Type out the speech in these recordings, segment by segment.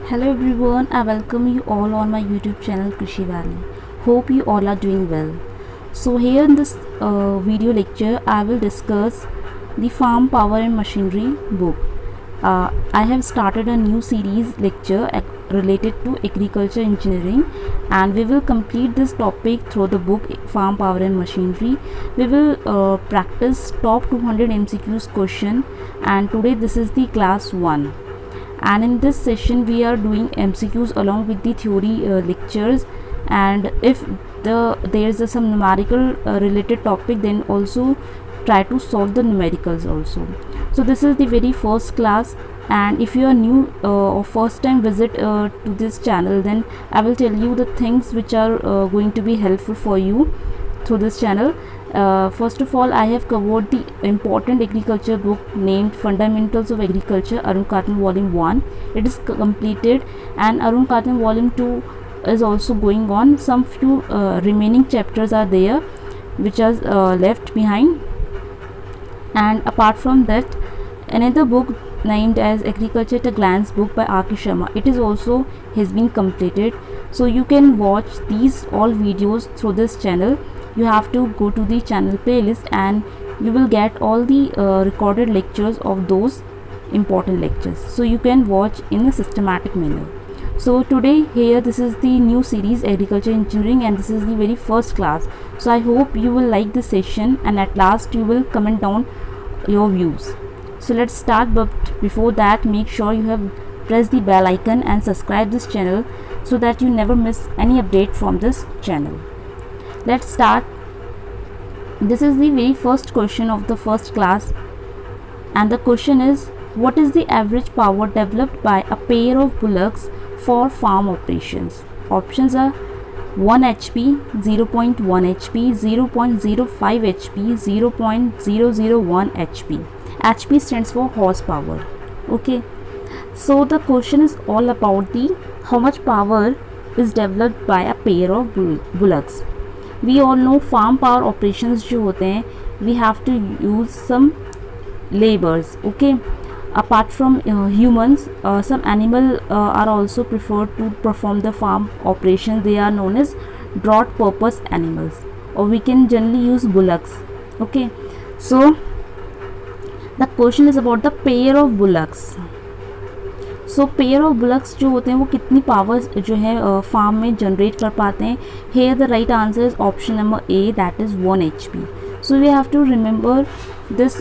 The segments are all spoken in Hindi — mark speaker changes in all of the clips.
Speaker 1: Hello everyone, I welcome you all on my YouTube channel Krishi Valley. Hope you all are doing well. So here in this video lecture, I will discuss the Farm Power and Machinery book. I have started a new series lecture related to agriculture engineering, and we will complete this topic through the book Farm Power and Machinery. We will practice top 200 MCQs question, and today this is the class 1. And in this session we are doing MCQs along with the theory lectures, and if there is some numerical related topic, then also try to solve the numericals also. So this is the very first class, and if you are new or first time visit to this channel, then I will tell you the things which are going to be helpful for you through this channel. First of all, I have covered the important agriculture book named Fundamentals of Agriculture, Arun Khartan Volume 1. It is completed, and Arun Khartan Volume 2 is also going on. Some few remaining chapters are there which are left behind, and apart from that, another book named as Agriculture at a Glance book by R.K. Sharma, it is also has been completed. So you can watch these all videos through this channel. You have to go to the channel playlist and you will get all the recorded lectures of those important lectures, so you can watch in a systematic manner. So today here, this is the new series Agriculture Engineering, and this is the very first class. So I hope you will like this session, and at last you will comment down your views. So let's start, but before that, make sure you have pressed the bell icon and subscribe this channel so that you never miss any update from this channel. Let's start. This is the very first question of the first class, and the question is, what is the average power developed by a pair of bullocks for farm operations? Options are 1 HP, 0.1 HP, 0.05 HP, 0.001 HP. HP stands for horsepower. Okay, so the question is all about the how much power is developed by a pair of bullocks. We all know farm power operations जो होते हैं, we have to use some labors. Okay, apart from humans, some animal are also preferred to perform the farm operations. They are known as broad purpose animals, or we can generally use bullocks. Okay, so the question is about the pair of bullocks. So pair of bullocks जो होते हैं वो कितनी पावर जो है फार्म में जनरेट कर पाते हैं. Here the right answer is option number A, that is 1 HP. So we have to remember this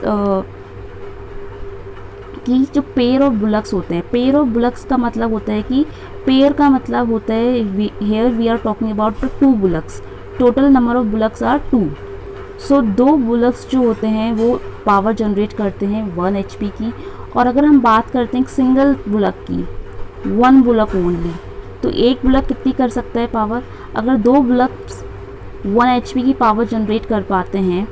Speaker 1: कि जो पेयर ऑफ बुलक्स होते हैं, पेयर ऑफ बुलक्स का मतलब होता है कि पेयर का मतलब होता है, here we are talking about 2 bullocks. Total number of bullocks are 2. So 2 bullocks जो होते हैं वो पावर जनरेट करते हैं 1 HP की. और अगर हम बात करते हैं सिंगल बुलक की, 1 बुलक ओनली, तो एक बुलक कितनी कर सकता है पावर? अगर 2 बुलक्स 1 HP की पावर जनरेट कर पाते हैं,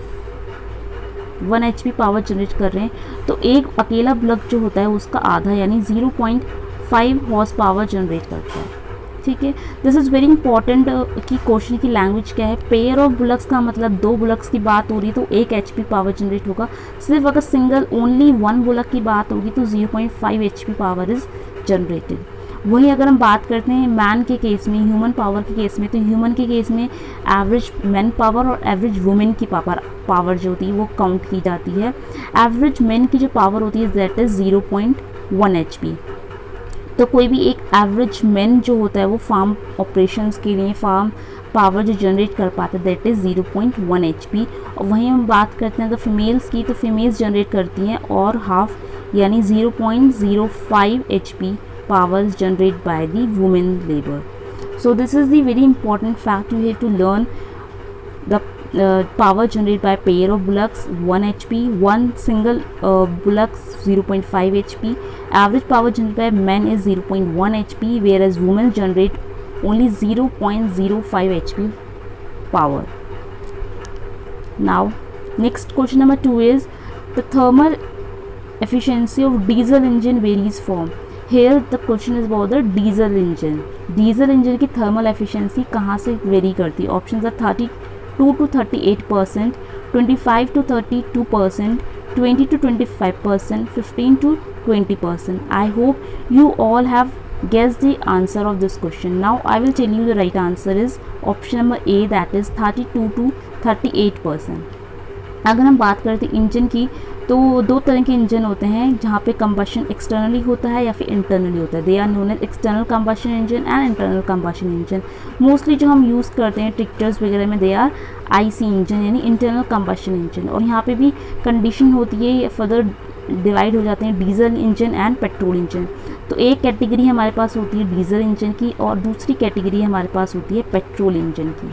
Speaker 1: 1 HP पावर जनरेट कर रहे हैं, तो एक अकेला बुलक जो होता है उसका आधा यानी 0.5 हॉर्स पावर जनरेट करता है. ठीक है, दिस इज़ वेरी इंपॉर्टेंट कि क्वेश्चन की लैंग्वेज क्या है. पेयर ऑफ बुलक्स का मतलब 2 बुलक्स की बात हो रही तो 1 HP पावर जनरेट होगा. सिर्फ अगर सिंगल ओनली 1 बुलक की बात होगी तो 0.5 HP पावर इज जनरेटेड. वहीं अगर हम बात करते हैं मैन के केस में, ह्यूमन पावर के केस में, तो ह्यूमन के केस में एवरेज मैन पावर और एवरेज वुमेन की पावर जो होती है वो काउंट की जाती है. एवरेज मैन की जो पावर होती है दैट इज़ 0.1 HP. तो कोई भी एक एवरेज मैन जो होता है वो फार्म ऑपरेशंस के लिए फार्म पावर जो जनरेट कर पाता है दैट इज़ 0.1 HP. और वहीं हम बात करते हैं अगर फीमेल्स की, तो फीमेल्स जनरेट करती हैं और हाफ यानी 0.05 HP powers generate by the women labour. So this is the very important fact you have to learn. The power generated by pair of bullocks 1 HP, one single bullocks 0.5 HP. Average power generated by men is 0.1 HP, whereas women generate only 0.05 HP power. Now next question number 2 is the thermal efficiency of diesel engine varies from. Here the question is about the diesel engine. Diesel engine की thermal efficiency कहाँ से वेरी करती है? Options are 32 to 38%, 25 to 32%, 20 to 25%, 15 to 20%. I hope you all have Guess the answer of this question. Now I will tell you the right answer is option number A, that is 32 to 38%. अगर हम बात करते हैं इंजन की, तो दो तरह के इंजन होते हैं जहाँ पे कंबशन एक्सटर्नली होता है या फिर इंटरनली होता है. They are known as external combustion engine and internal combustion engine. Mostly जो हम यूज़ करते हैं ट्रैक्टर्स वगैरह में, दे आर आईसी इंजन यानी इंटरनल कंबशन इंजन. और यहाँ पे भी कंडीशन होती है, फर्दर डिवाइड हो जाते हैं diesel engine and petrol engine. तो एक कैटेगरी हमारे पास होती है डीजल इंजन की और दूसरी कैटेगरी हमारे पास होती है पेट्रोल इंजन की.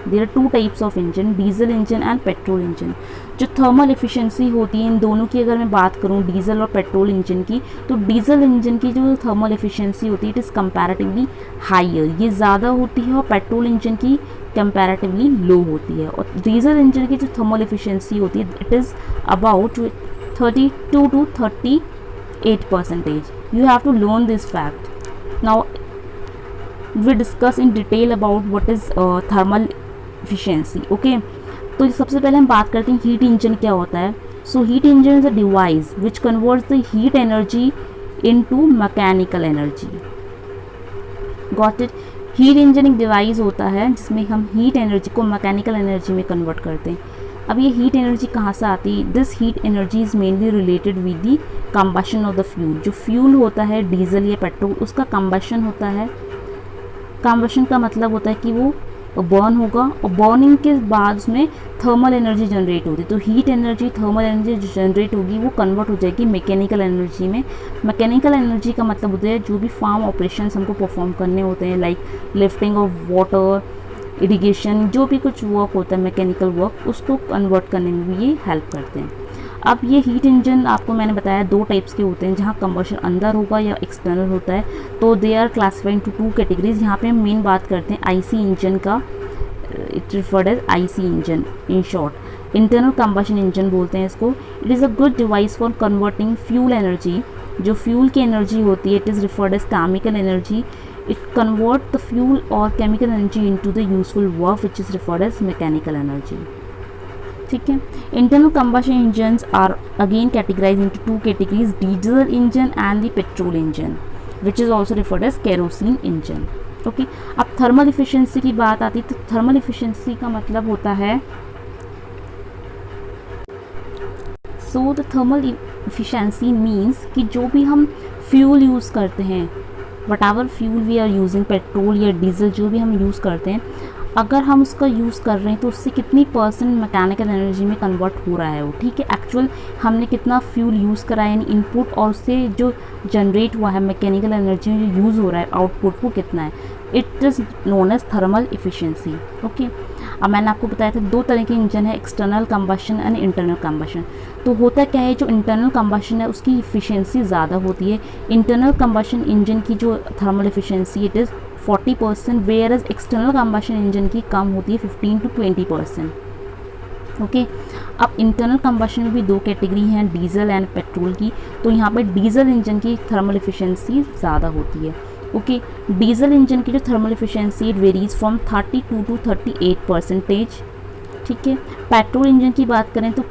Speaker 1: There are two types of engine, diesel engine and petrol engine. जो थर्मल एफिशिएंसी होती है इन दोनों की अगर मैं बात करूं डीजल और पेट्रोल इंजन की, तो डीजल इंजन की जो थर्मल एफिशिएंसी होती है इट इज़ कंपैरेटिवली हायर, ये ज़्यादा होती है, और पेट्रोल इंजन की कंपैरेटिवली लो होती है. और डीजल इंजन की जो थर्मल एफिशिएंसी होती है it is about 32 to 38%. You have to learn this fact. Now we discuss in detail about what is thermal efficiency. Okay, तो सबसे पहले हम बात करते हैं हीट इंजन क्या होता है. So heat engine is a device which converts the heat energy into mechanical energy. Got it. Heat engine एक डिवाइस होता है जिसमें हम हीट एनर्जी को मैकेनिकल एनर्जी में कन्वर्ट करते हैं. अब ये हीट एनर्जी कहाँ से आती है? This heat energy is mainly related with the combustion of the fuel. जो फ्यूल होता है डीजल या पेट्रोल, उसका कंबशन होता है. कंबशन का मतलब होता है कि वो बर्न होगा और बर्निंग के बाद उसमें थर्मल एनर्जी जनरेट होती है. तो हीट एनर्जी, थर्मल एनर्जी जो जनरेट होगी वो कन्वर्ट हो जाएगी मैकेनिकल एनर्जी में. मैकेनिकल एनर्जी का मतलब होता है जो भी फार्म ऑपरेशंस हमको परफॉर्म करने होते हैं, like lifting of water, irrigation, जो भी कुछ वर्क होता है मैकेनिकल वर्क, उसको कन्वर्ट करने में भी ये हेल्प करते हैं. अब ये हीट इंजन आपको मैंने बताया दो टाइप्स के होते हैं, जहाँ कंबशन अंदर होगा या एक्सटर्नल होता है. तो they are classified to two categories. यहाँ पे हम मेन बात करते हैं आईसी इंजन का. It referred as IC engine in short. Internal combustion engine बोलते हैं इसको. It is a good device for converting fuel energy. जो फ्यूल की एनर्जी होती है it is referred as chemical energy. It convert the fuel or chemical energy into the useful work which is referred as mechanical energy. ठीक है. Internal combustion engines are again categorized into two categories, diesel engine and the petrol engine, which is also referred as kerosene engine. Okay. अब thermal efficiency की बात आती है तो thermal efficiency का मतलब होता है, so the thermal efficiency means कि जो भी हम फ्यूल यूज़ करते हैं, whatever fuel we are using, petrol या डीजल जो भी हम यूज़ करते हैं, अगर हम उसका यूज़ कर रहे हैं तो उससे कितनी परसेंट मैकेनिकल एनर्जी में कन्वर्ट हो रहा है वो. ठीक है. एक्चुअल हमने कितना फ्यूल यूज़ करा है यानी इनपुट, और उससे जो जनरेट हुआ है मैकेनिकल एनर्जी में जो यूज़ हो रहा है आउटपुट वो कितना है. It is known as thermal efficiency. Okay. अब मैंने आपको बताया था दो तरह के इंजन है, external combustion and internal combustion. तो होता क्या है, जो इंटरनल कंबशन है उसकी इफ़िशियंसी ज़्यादा होती है. इंटरनल कंबशन इंजन की जो thermal efficiency it is 40%, whereas external combustion engine की कम होती है 15 to 20%. ओके. अब इंटरनल कंबशन में भी दो कैटेगरी हैं, डीजल एंड पेट्रोल की. तो यहाँ पे डीजल इंजन की थर्मल इफिशियंसी ज़्यादा होती है. ओके. डीजल इंजन की जो thermal efficiency it varies from 32 to 38%. ठीक है. पेट्रोल इंजन की बात करें तो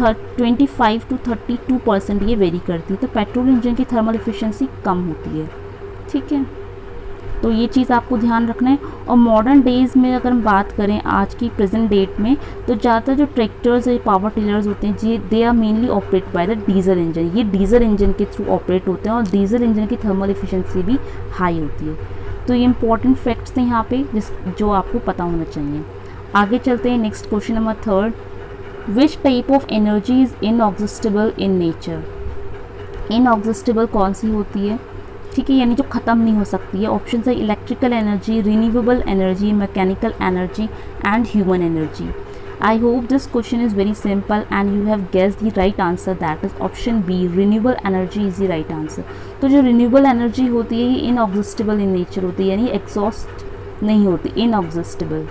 Speaker 1: 25 to 32% ये वेरी करती है. तो पेट्रोल इंजन की थर्मल इफिशियंसी कम होती है. ठीक है. तो ये चीज़ आपको ध्यान रखना है. और मॉडर्न डेज़ में अगर हम बात करें आज की प्रेजेंट डेट में, तो ज़्यादातर जो ट्रैक्टर्स या पावर टिलर्स होते हैं जी, they are mainly operate by the diesel engine. ये डीजल इंजन के थ्रू ऑपरेट होते हैं और डीजल इंजन की थर्मल इफिशियंसी भी हाई होती है. तो ये इंपॉर्टेंट फैक्ट्स थे यहाँ पे जो आपको पता होना चाहिए. आगे चलते हैं. Next question number 3. Which type of energy is inexhaustible in nature. Inexhaustible कौन सी होती है? ठीक है. यानी जो ख़त्म नहीं हो सकती है. ऑप्शन है electrical energy, renewable energy, mechanical energy and human energy. I hope this question is very simple and you have guessed the right answer, that is option B, renewable energy is the right answer. तो जो रिन्यूएबल एनर्जी होती है ये इनएग्जिस्टिबल इन नेचर होती है, यानी एग्जॉस्ट नहीं होती, इनएग्जिस्टिबल.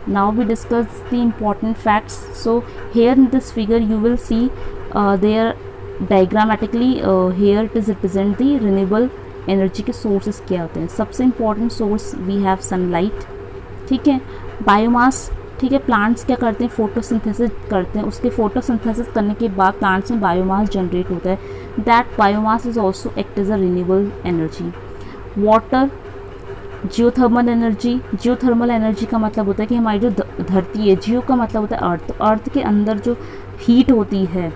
Speaker 1: Now we discuss the important facts. So here in this figure you will see there diagrammatically here it is represent the renewable energy के sources क्या होते हैं. सबसे important source we have sunlight. ठीक है. बायोमास ठीक है, प्लांट्स क्या करते हैं, फोटोसिंथेसिस करते हैं, उसके फोटोसिंथेसिस करने के बाद प्लांट्स में बायोमास जनरेट होता है, that biomass is also act as a renewable energy. Water, geothermal energy, geothermal energy का मतलब होता है कि हमारी जो धरती है, जियो का मतलब होता है अर्थ, तो अर्थ के अंदर जो हीट होती है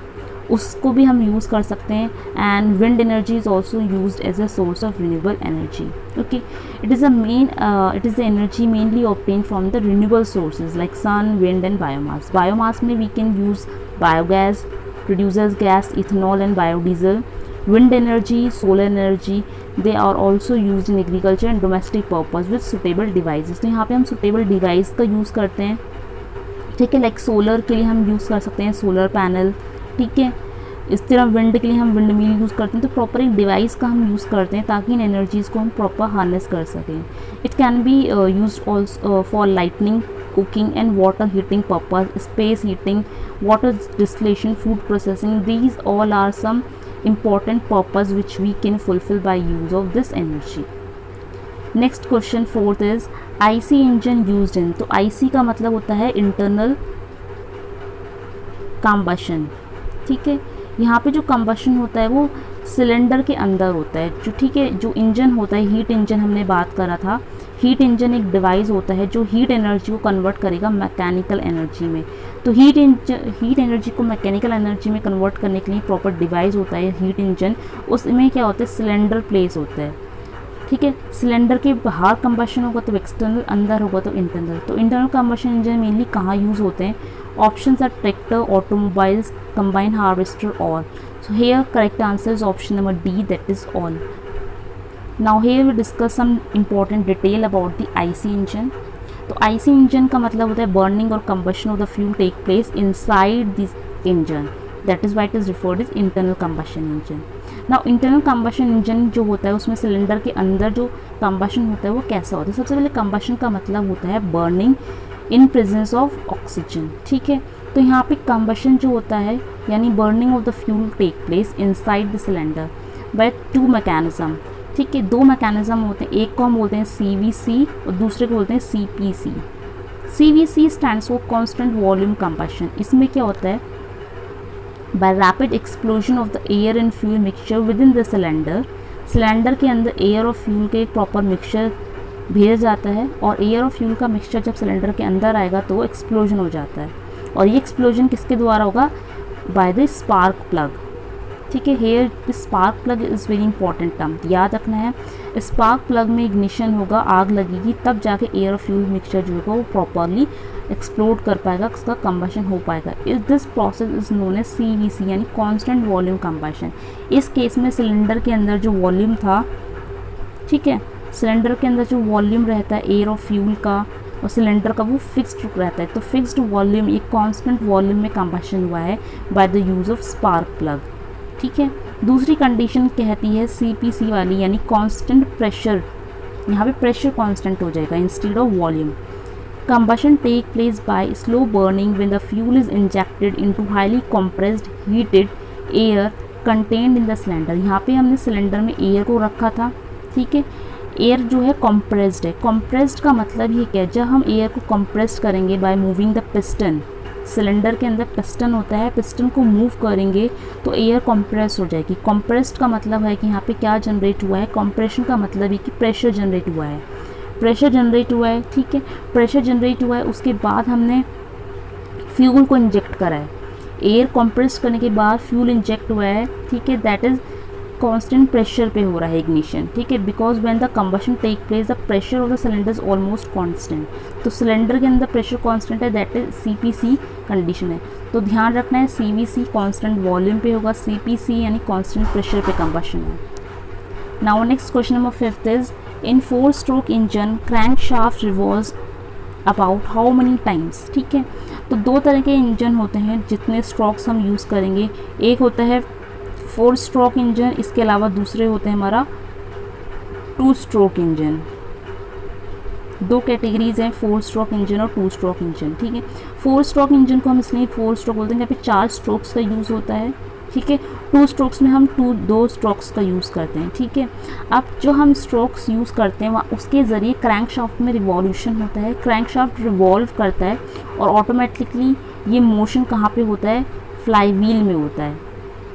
Speaker 1: उसको भी हम यूज़ कर सकते हैं। And wind energy is also used as a source of renewable energy. Okay, it is the energy mainly obtain from the renewable sources like sun, wind and biomass. Biomass में we can use biogas, producers gas, ethanol and biodiesel. Wind energy, solar energy, they are also used in agriculture and domestic purpose with suitable devices। तो यहाँ पे हम suitable device का यूज़ करते हैं, ठीक है, लाइक सोलर के लिए हम यूज़ कर सकते हैं सोलर पैनल, ठीक है। इस तरह विंड के लिए हम विंड मिल यूज़ करते हैं। तो प्रॉपर एक डिवाइस का हम यूज़ करते हैं ताकि इन एनर्जीज़ को हम प्रॉपर हार्नेस कर सकें। It can be use also for lightning, cooking and water heating purpose, space heating, water distillation, food processing. These all are some important purpose which we can fulfill by use of this energy. Next question, fourth is IC engine used in। तो IC का मतलब होता है इंटरनल कंबशन, ठीक है। यहाँ पे जो कंबशन होता है वो सिलेंडर के अंदर होता है, जो ठीक है, जो इंजन होता है, हीट इंजन हमने बात करा था। हीट इंजन एक डिवाइस होता है जो हीट एनर्जी को कन्वर्ट करेगा मैकेनिकल एनर्जी में। तो हीट एनर्जी को मैकेनिकल एनर्जी में कन्वर्ट करने के लिए प्रॉपर डिवाइस होता है हीट इंजन। उसमें क्या होता है, सिलेंडर प्लेस होता है, ठीक है। सिलेंडर के बाहर कंबशन होगा तो एक्सटर्नल, अंदर होगा तो इंटरनल। तो इंटरनल कंबशन इंजन मेनली कहाँ यूज़ होते हैं? Options are tractor, automobiles, combine harvester और। So here correct answer is option number D, that is all. Now here we discuss some important detail about the IC engine। तो IC engine का मतलब होता है burning और combustion of the fuel take place inside this engine, that is why it is referred as internal combustion engine। Now internal combustion engine जो होता है उसमें सिलेंडर के अंदर जो combustion होता है वो कैसा होता है? सबसे पहले combustion का मतलब होता है burning in presence of oxygen, ठीक है। तो यहाँ पे combustion जो होता है यानी burning of the fuel take place inside the cylinder by two mechanism, ठीक है। दो मैकेनिज्म होते हैं, एक को हम बोलते हैं CVC और दूसरे को बोलते हैं CPC। CVC stands for constant volume combustion. इसमें क्या होता है, by rapid explosion of the air and fuel mixture within the cylinder. Cylinder के अंदर एयर और फ्यूल के एक प्रॉपर मिक्सचर भेज जाता है और एयर और फ्यूल का मिक्सचर जब सिलेंडर के अंदर आएगा तो वो एक्सप्लोजन हो जाता है। और ये एक्सप्लोजन किसके द्वारा होगा? बाय द स्पार्क प्लग, ठीक है। Here spark plug is very important term, याद रखना है। स्पार्क प्लग में इग्निशन होगा, आग लगेगी, तब जाके एयर और फ्यूल मिक्सचर जो होगा वो प्रॉपरली एक्सप्लोड कर पाएगा, उसका कंबशन हो पाएगा। This process is known as CVC यानी कांस्टेंट वॉल्यूम कंबशन। इस केस में सिलेंडर के अंदर जो वॉल्यूम था, ठीक है, सिलेंडर के अंदर जो वॉल्यूम रहता है एयर और फ्यूल का और सिलेंडर का वो फिक्स्ड रहता है। तो फिक्स्ड वॉल्यूम, एक कांस्टेंट वॉल्यूम में कंबशन हुआ है by the use of spark plug, ठीक है। दूसरी कंडीशन कहती है CPC वाली यानी कांस्टेंट प्रेशर। यहाँ पे प्रेशर कांस्टेंट हो जाएगा instead of volume. Combustion take place by slow burning when the fuel is injected into highly compressed heated air contained in the cylinder. यहाँ पे हमने सिलेंडर में एयर को रखा था, ठीक है। एयर जो है कंप्रेस्ड है। कंप्रेस्ड का मतलब ये क्या है? जब हम एयर को कंप्रेस्ड करेंगे by moving the piston, cylinder के अंदर पिस्टन होता है, पिस्टन को मूव करेंगे तो एयर कंप्रेस हो जाएगी। कंप्रेस्ड का मतलब है कि यहाँ पे क्या जनरेट हुआ है? कंप्रेशन का मतलब है कि प्रेशर जनरेट हुआ है, प्रेशर जनरेट हुआ है, ठीक है। प्रेशर जनरेट हुआ है, उसके बाद हमने फ्यूल को इंजेक्ट करा है। एयर कंप्रेस करने के बाद फ्यूल इंजेक्ट हुआ है, ठीक है। दैट इज़ कांस्टेंट प्रेशर पे हो रहा है इग्निशन, ठीक है। Because when the combustion take place the pressure of the cylinder is almost constant. तो सिलेंडर के अंदर प्रेशर कांस्टेंट है, दैट इज CPC कंडीशन है। तो ध्यान रखना है CVC कांस्टेंट वॉल्यूम पे होगा, CPC यानी कांस्टेंट प्रेशर पे कंबशन है। Now next question number 5 is in 4 stroke engine crank shaft revolves about how many times, ठीक है। तो दो तरह के इंजन होते हैं जितने स्ट्रोक्स हम यूज़ करेंगे। एक होता है 4 स्ट्रोक इंजन, इसके अलावा दूसरे होते हैं हमारा 2 स्ट्रोक इंजन। दो कैटेगरीज हैं, 4 स्ट्रोक इंजन और 2 स्ट्रोक इंजन, ठीक है। 4 स्ट्रोक इंजन को हम इसलिए 4 स्ट्रोक बोलते हैं, यहाँ पे 4 स्ट्रोक्स का यूज़ होता है, ठीक है। 2 स्ट्रोक्स में हम 2 स्ट्रोक्स का यूज़ करते हैं, ठीक है। अब जो हम स्ट्रोक्स यूज़ करते हैं वहाँ उसके ज़रिए क्रैंकशाफ्ट में रिवॉल्यूशन होता है, क्रैंकशाफ्ट रिवॉल्व करता है और ऑटोमेटिकली ये मोशन कहाँ पे होता है, फ्लाई व्हील में होता है।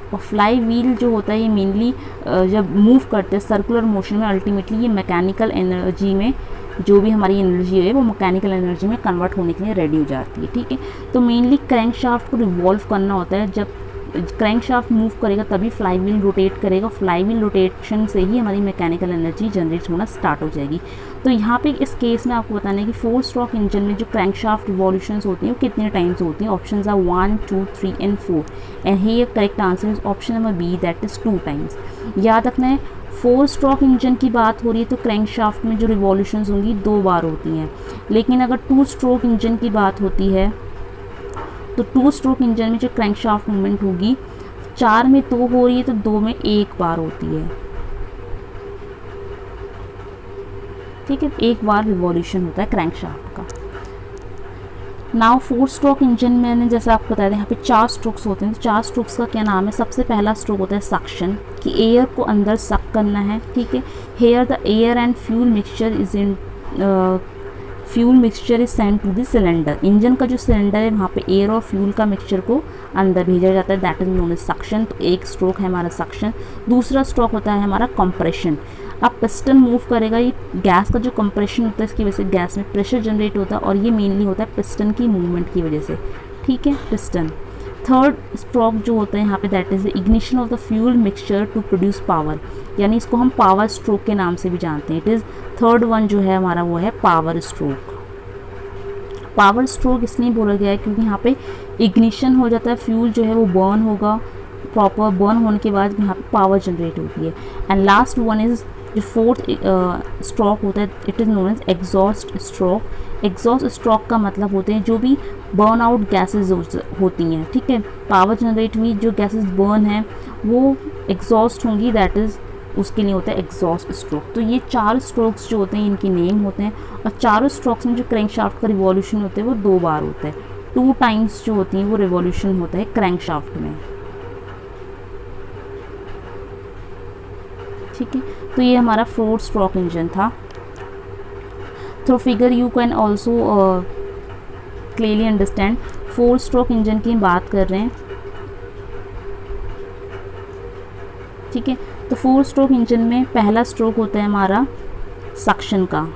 Speaker 1: और फ्लाई व्हील जो होता है ये मेनली जब मूव करते हैं सर्कुलर मोशन में, अल्टीमेटली ये मैकेनिकल एनर्जी में, जो भी हमारी एनर्जी है वो मैकेनिकल एनर्जी में कन्वर्ट होने के लिए रेडी हो जाती है, ठीक है। तो मेनली क्रैंकशाफ्ट को रिवॉल्व करना होता है, जब क्रैंकशाफ्ट मूव करेगा तभी फ्लाई व्हील रोटेट करेगा, फ्लाई व्हील रोटेशन से ही हमारी मैकेनिकल एनर्जी जनरेट होना स्टार्ट हो जाएगी। तो यहाँ पे इस केस में आपको बताना है कि 4 स्ट्रोक इंजन में जो क्रैंकशाफ्ट रिवॉल्यूशंस होती हैं वो कितने टाइम्स होती हैं। Options are 1, 2, 3 and 4 and here correct answer is option number B, that is 2 times. याद रखना है 4 स्ट्रोक इंजन की बात हो रही है तो क्रैंकशाफ्ट में जो रिवॉल्यूशंस होंगी 2 बार होती हैं, लेकिन अगर 2 स्ट्रोक इंजन की बात होती है तो 2 स्ट्रोक इंजन में जो क्रैंकशाफ्ट मूवमेंट होगी 4 में 2 हो रही है तो 2 में 1 बार होती है, ठीक है। 1 बार रिवॉल्यूशन होता है क्रैंकशाफ्ट का। नाउ 4 स्ट्रोक इंजन में मैंने जैसे आपको बताया था यहाँ पे 4 स्ट्रोक्स होते हैं। तो 4 स्ट्रोक्स का क्या नाम है, सबसे पहला स्ट्रोक होता है सक्शन, कि एयर को अंदर सक करना है, ठीक है। Here the air and fuel mixture is send to the cylinder. Engine का जो सिलेंडर है वहाँ पे एयर और फ्यूल का मिक्सचर को अंदर भेजा जाता है, that is known as suction. तो एक स्ट्रोक है हमारा सक्शन। दूसरा स्ट्रोक होता है हमारा कंप्रेशन। अब पिस्टन मूव करेगा, ये गैस का जो कंप्रेशन होता है इसकी वजह से गैस में प्रेशर जनरेट होता है और ये मेनली होता है पिस्टन की मूवमेंट की वजह से, ठीक है, पिस्टन। थर्ड स्ट्रोक जो होता है यहाँ पे that is the ignition of the fuel mixture to produce power, यानी इसको हम पावर स्ट्रोक के नाम से भी जानते हैं। इट इज़ थर्ड वन जो है हमारा वो है पावर स्ट्रोक। पावर स्ट्रोक इसलिए बोला गया है क्योंकि यहाँ पे इग्निशन हो जाता है, फ्यूल जो है वो बर्न होगा, प्रॉपर बर्न होने के बाद यहाँ पे पावर जनरेट होती है। एंड लास्ट वन इज़ जो फोर्थ स्ट्रोक होता है, it is known as exhaust stroke. Exhaust stroke का मतलब होते हैं जो भी बर्न आउट गैसेज होती हैं, ठीक है, पावर जनरेट हुई जो गैसेज बर्न हैं वो एग्जॉस्ट होंगी, दैट इज़ उसके लिए होता है एग्जॉस्ट स्ट्रोक। तो ये 4 स्ट्रोक्स जो होते हैं इनके नेम होते हैं और चारों स्ट्रोक्स में जो क्रैंकशाफ्ट का रिवॉल्यूशन होता है वो 2 बार होता है, 2 टाइम्स जो होती हैं वो रिवॉल्यूशन होता है क्रैंकशाफ्ट में, ठीक है। तो ये हमारा 4 स्ट्रोक इंजन था। Through figure you can also clearly understand 4 stroke engine की बात कर रहे हैं, ठीक है। तो 4 स्ट्रोक इंजन में पहला स्ट्रोक होता है हमारा सक्शन का।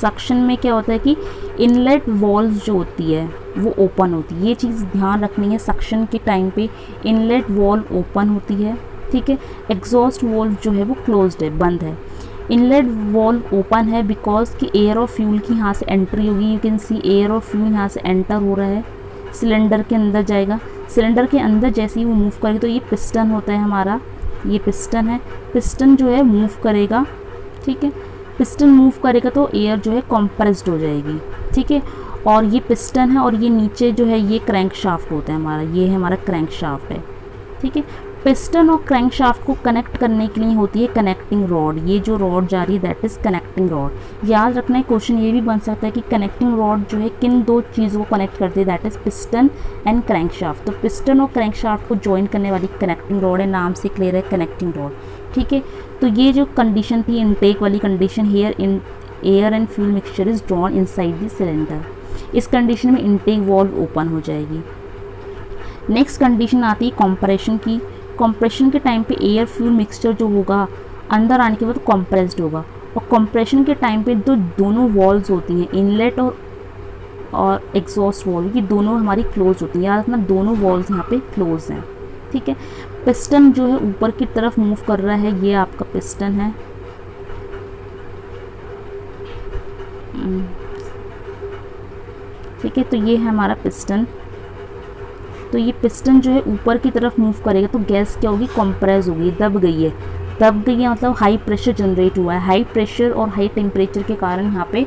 Speaker 1: सक्शन में क्या होता है कि इनलेट वॉल्व जो होती है वो ओपन होती है, ये चीज़ ध्यान रखनी है। सक्शन के टाइम पे इनलेट वॉल्व ओपन होती है, ठीक है। एग्जॉस्ट वॉल्व जो है वो क्लोज्ड है, बंद है। इनलेट वॉल्व ओपन है बिकॉज कि एयर और फ्यूल की यहाँ से एंट्री होगी। यू कैन सी एयर और फ्यूल यहाँ से एंटर हो रहा है, सिलेंडर के अंदर जाएगा। सिलेंडर के अंदर जैसे ही वो मूव करेगा तो ये पिस्टन होता है हमारा, ये पिस्टन है। पिस्टन जो है मूव करेगा, ठीक है। पिस्टन मूव करेगा तो एयर जो है कंप्रेस्ड हो जाएगी, ठीक है। और ये पिस्टन है और ये नीचे जो है ये क्रैंकशाफ्ट होता है हमारा, ये है हमारा क्रैंकशाफ्ट है, ठीक है। पिस्टन और क्रैंकशाफ्ट को कनेक्ट करने के लिए होती है कनेक्टिंग रॉड। ये जो रॉड जा रही है दैट इज़ कनेक्टिंग रॉड। याद रखना है, क्वेश्चन ये भी बन सकता है कि कनेक्टिंग रॉड जो है किन 2 चीज़ों को कनेक्ट करती है, that is piston and crankshaft. तो पिस्टन और क्रैंकशाफ्ट को ज्वाइन करने वाली कनेक्टिंग रॉड है, नाम से क्लियर है, कनेक्टिंग रॉड, ठीक है। तो ये जो कंडीशन थी इनटेक वाली condition, here in air and fuel mixture is drawn inside the cylinder, इस कंडीशन में इनटेक वॉल्व ओपन हो जाएगी। नेक्स्ट कंडीशन आती है कंप्रेशन की। कंप्रेशन के टाइम पे एयर फ्यूल मिक्सचर जो होगा अंदर आने के बाद कंप्रेस्ड होगा और कंप्रेशन के टाइम पे दोनों वॉल्व्स होती हैं, इनलेट और एग्जॉस्ट वॉल्व, ये दोनों हमारी क्लोज होती हैं। याद रखना दोनों वॉल्व्स यहाँ पे क्लोज हैं, ठीक है। पिस्टन जो है ऊपर की तरफ मूव कर रहा है, ये आपका पिस्टन है, ठीक है। तो ये है हमारा पिस्टन। तो ये पिस्टन जो है ऊपर की तरफ मूव करेगा तो गैस क्या होगी, कंप्रेस होगी, दब गई है। दब गई है मतलब हाई प्रेशर जनरेट हुआ है। हाई प्रेशर और हाई टेम्परेचर के कारण यहाँ पे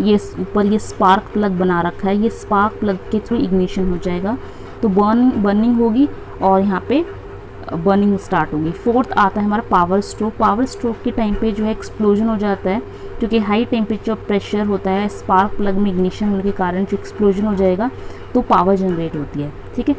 Speaker 1: ये ऊपर ये स्पार्क प्लग बना रखा है, ये स्पार्क प्लग के थ्रू इग्निशन हो जाएगा तो बर्निंग होगी और यहाँ पे बर्निंग स्टार्ट होगी। फोर्थ आता है हमारा पावर स्ट्रोक। पावर स्ट्रोक के टाइम पे जो है एक्सप्लोजन हो जाता है, क्योंकि हाई टेम्परेचर प्रेशर होता है, स्पार्क प्लग में इग्निशन होने के कारण जो एक्सप्लोजन हो जाएगा तो पावर जनरेट होती है। ठीक है,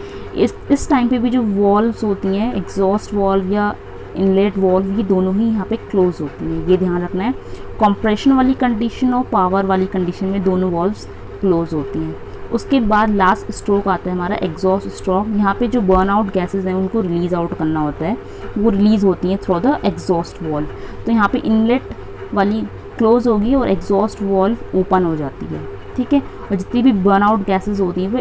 Speaker 1: इस टाइम पे भी जो वॉल्व्स होती हैं, एग्जॉस्ट वॉल्व या इनलेट वॉल्व, ये दोनों ही यहाँ पे क्लोज होती हैं, ये ध्यान रखना है। कंप्रेशन वाली कंडीशन और पावर वाली कंडीशन में दोनों वॉल्व्स क्लोज होती हैं। उसके बाद लास्ट स्ट्रोक आता है हमारा एग्जॉस्ट स्ट्रोक। यहाँ पे जो बर्न आउट गैसेज हैं उनको रिलीज़ आउट करना होता है, वो रिलीज़ होती हैं थ्रू द एग्जॉस्ट वॉल्व। तो यहाँ पे इनलेट वाली क्लोज होगी और एग्जॉस्ट वॉल्व ओपन हो जाती है। ठीक है, और जितनी भी बर्न आउट गैसेज होती हैं वो